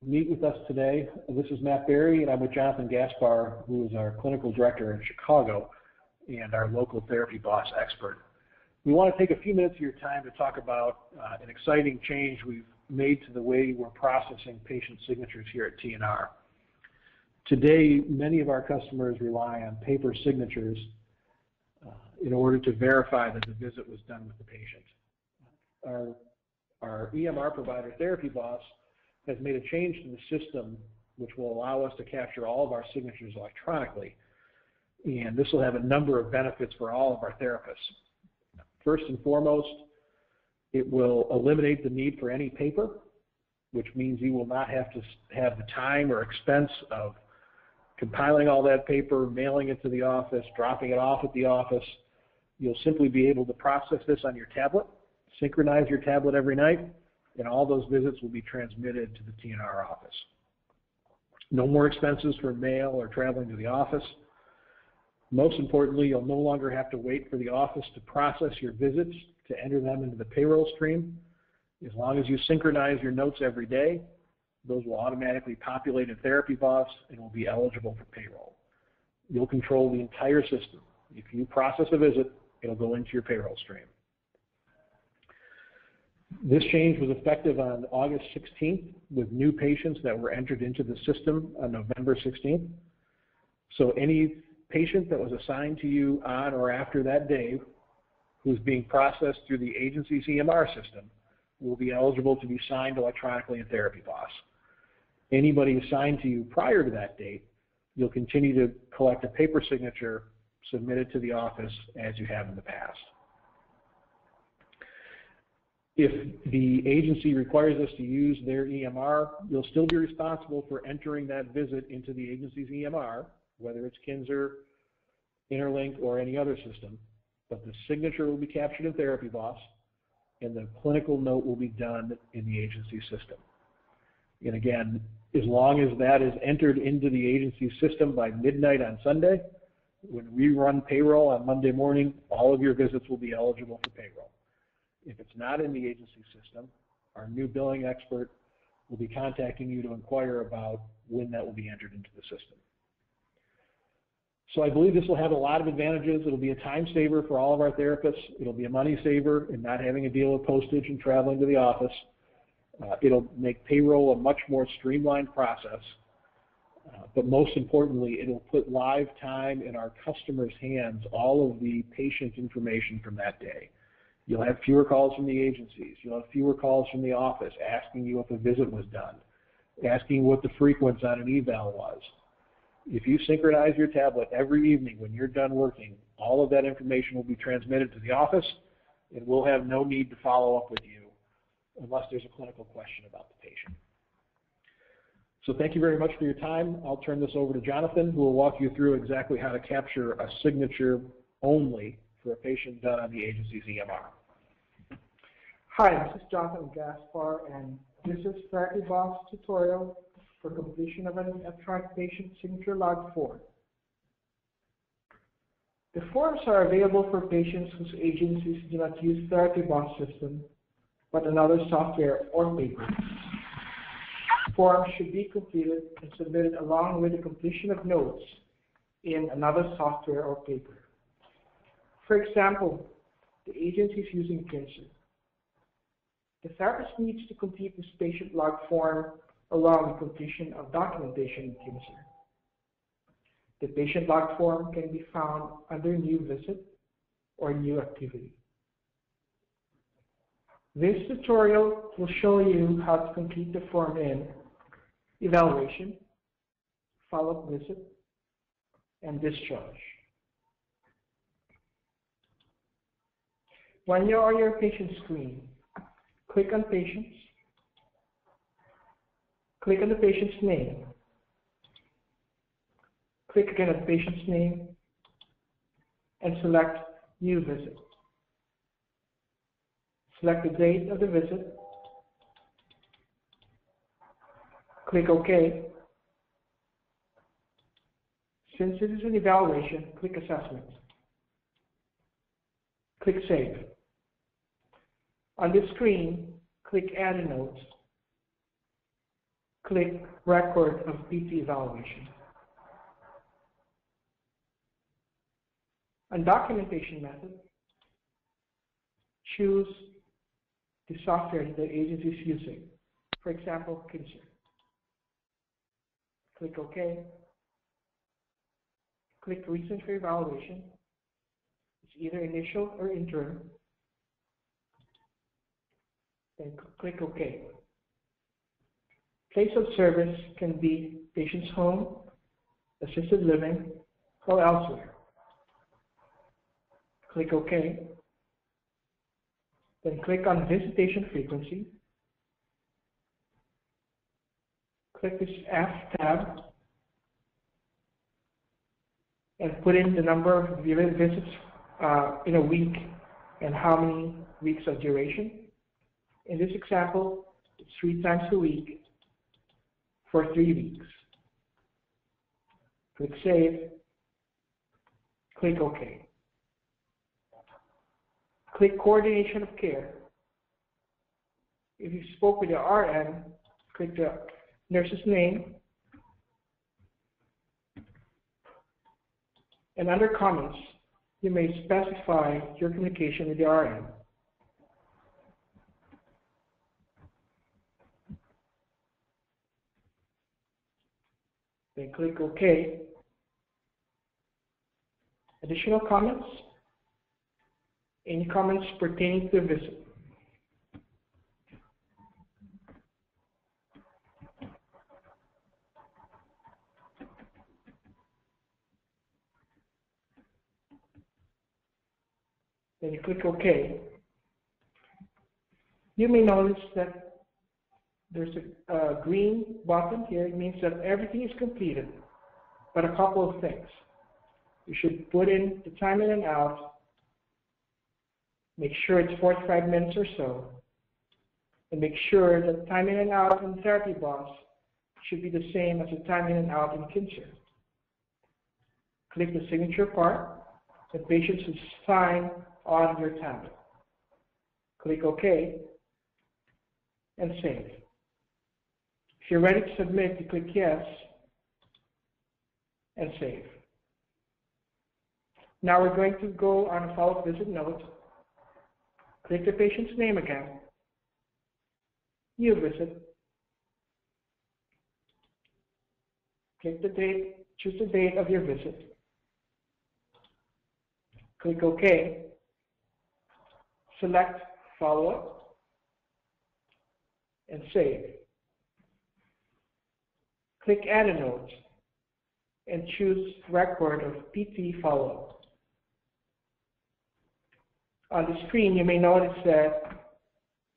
Meet with us today. This is Matt Berry, and I'm with Jonathan Gaspar, who is our clinical director in Chicago and our local TherapyBOSS expert. We want to take a few minutes of your time to talk about an exciting change we've made to the way we're processing patient signatures here at TNR. Today, many of our customers rely on paper signatures in order to verify that the visit was done with the patient. Our EMR provider, TherapyBOSS, has made a change to the system which will allow us to capture all of our signatures electronically. And this will have a number of benefits for all of our therapists. First and foremost, it will eliminate the need for any paper, which means you will not have to have the time or expense of compiling all that paper, mailing it to the office, dropping it off at the office. You'll simply be able to process this on your tablet, synchronize your tablet every night, and all those visits will be transmitted to the TNR office. No more expenses for mail or traveling to the office. Most importantly, you'll no longer have to wait for the office to process your visits to enter them into the payroll stream. As long as you synchronize your notes every day, those will automatically populate in TherapyBOSS and will be eligible for payroll. You'll control the entire system. If you process a visit, it'll go into your payroll stream. This change was effective on August 16th with new patients that were entered into the system on November 16th. So any patient that was assigned to you on or after that day who's being processed through the agency's EMR system will be eligible to be signed electronically in TherapyBOSS. Anybody assigned to you prior to that date, you'll continue to collect a paper signature submitted to the office as you have in the past. If the agency requires us to use their EMR, you'll still be responsible for entering that visit into the agency's EMR, whether it's Kinzer, Interlink, or any other system, but the signature will be captured in TherapyBOSS, and the clinical note will be done in the agency system. And again, as long as that is entered into the agency system by midnight on Sunday, when we run payroll on Monday morning, all of your visits will be eligible for payroll. If it's not in the agency system, our new billing expert will be contacting you to inquire about when that will be entered into the system. So I believe this will have a lot of advantages. It'll be a time saver for all of our therapists. It'll be a money saver in not having to deal with postage and traveling to the office. It'll make payroll a much more streamlined process. But most importantly, it'll put live time in our customers' hands, all of the patient information from that day. You'll have fewer calls from the agencies. You'll have fewer calls from the office asking you if a visit was done, asking what the frequency on an eval was. If you synchronize your tablet every evening when you're done working, all of that information will be transmitted to the office, and we'll have no need to follow up with you unless there's a clinical question about the patient. So thank you very much for your time. I'll turn this over to Jonathan, who will walk you through exactly how to capture a signature only for a patient done on the agency's EMR. Hi, this is Jonathan Gaspar, and this is TherapyBOSS tutorial for completion of an electronic patient signature log form. The forms are available for patients whose agencies do not use TherapyBOSS system, but another software or paper. Forms should be completed and submitted along with the completion of notes in another software or paper. For example, the agency is using Kinzer. The therapist needs to complete this patient log form along with completion of documentation in Kinzer. The patient log form can be found under New Visit or New Activity. This tutorial will show you how to complete the form in Evaluation, Follow-up Visit, and Discharge. When you're on your patient screen, click on Patients, click on the patient's name, click again on the patient's name, and select New Visit. Select the date of the visit, click OK. Since it is an evaluation, click Assessment. Click Save. On the screen, click Add a Note. click Record of PT Evaluation. On Documentation Method, choose the software that the agency is using. For example, Kinser. Click OK. Click Reason for Evaluation. It's either initial or interim. Then click OK. Place of service can be patient's home, assisted living, or elsewhere. Click OK. Then click on Visitation Frequency. Click this F tab and put in the number of visits in a week and how many weeks of duration. In this example, it's 3 times a week for 3 weeks. Click Save. Click OK. Click Coordination of Care. If you spoke with the RN, click the nurse's name. And under Comments, you may specify your communication with the RN. Then click OK. Additional comments. Any comments pertaining to the visit. Then you click OK. You may notice that there's a green button here. It means that everything is completed, but a couple of things. You should put in the time in and out. Make sure it's 45 minutes or so. And make sure that time in and out in TherapyBOSS should be the same as the time in and out in Kinser. Click the signature part. The patient should sign on your tablet. Click OK and save. If you're ready to submit, you click Yes and save. Now we're going to go on a follow-up visit note. Click the patient's name again. New visit. Click the date, choose the date of your visit. Click OK. Select Follow-up and save. Click Add a Note and choose Record of PT Follow-up. On the screen, you may notice that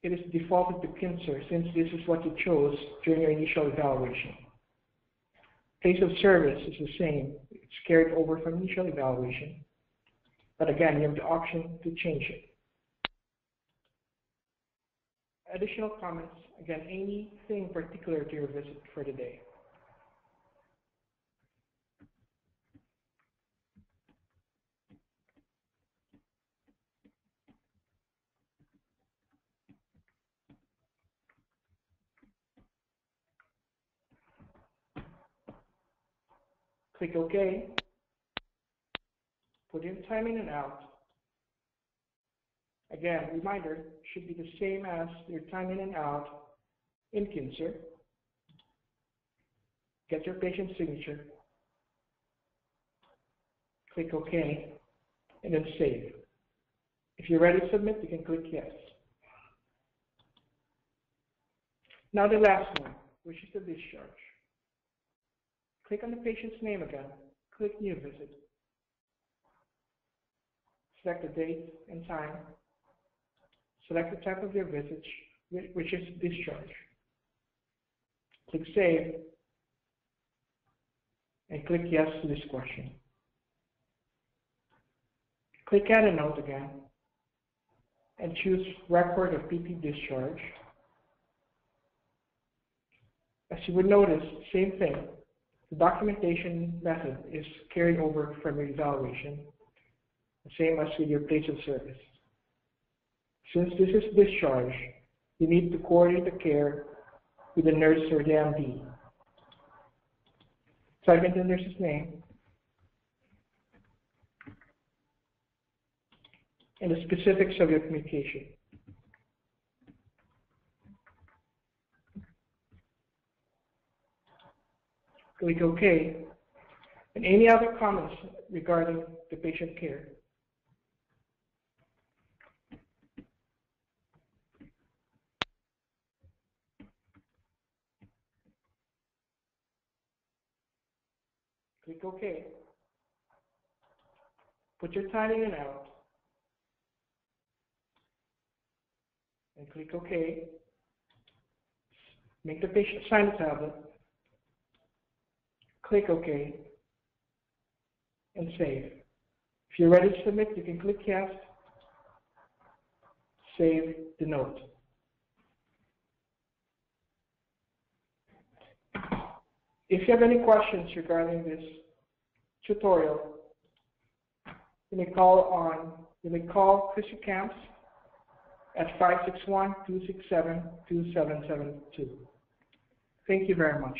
it is defaulted to Kinser since this is what you chose during your initial evaluation. Place of service is the same. It's carried over from initial evaluation. But again, you have the option to change it. Additional comments, again, anything particular to your visit for the day. Click OK. Put in time in and out. Again, reminder, should be the same as your time in and out in Kinser. Get your patient's signature. Click OK, and then save. If you're ready to submit, you can click Yes. Now the last one, which is the discharge. Click on the patient's name again. Click New Visit. Select the date and time. Select the type of your visit, which is discharge. Click Save, and click Yes to this question. Click Add a Note again, and choose Record of PT Discharge. As you would notice, same thing. The documentation method is carried over from your evaluation, the same as with your place of service. Since this is discharge, you need to coordinate the care with the nurse or the MD. Type in the nurse's name and the specifics of your communication. Click OK. And any other comments regarding the patient care? Click OK. Put your time in and out. And click OK. Make the patient sign the tablet. Click OK. And save. If you're ready to submit, you can click Yes. Save the note. If you have any questions regarding this tutorial, you may call Chrissy Camps at 561-267-2772. Thank you very much.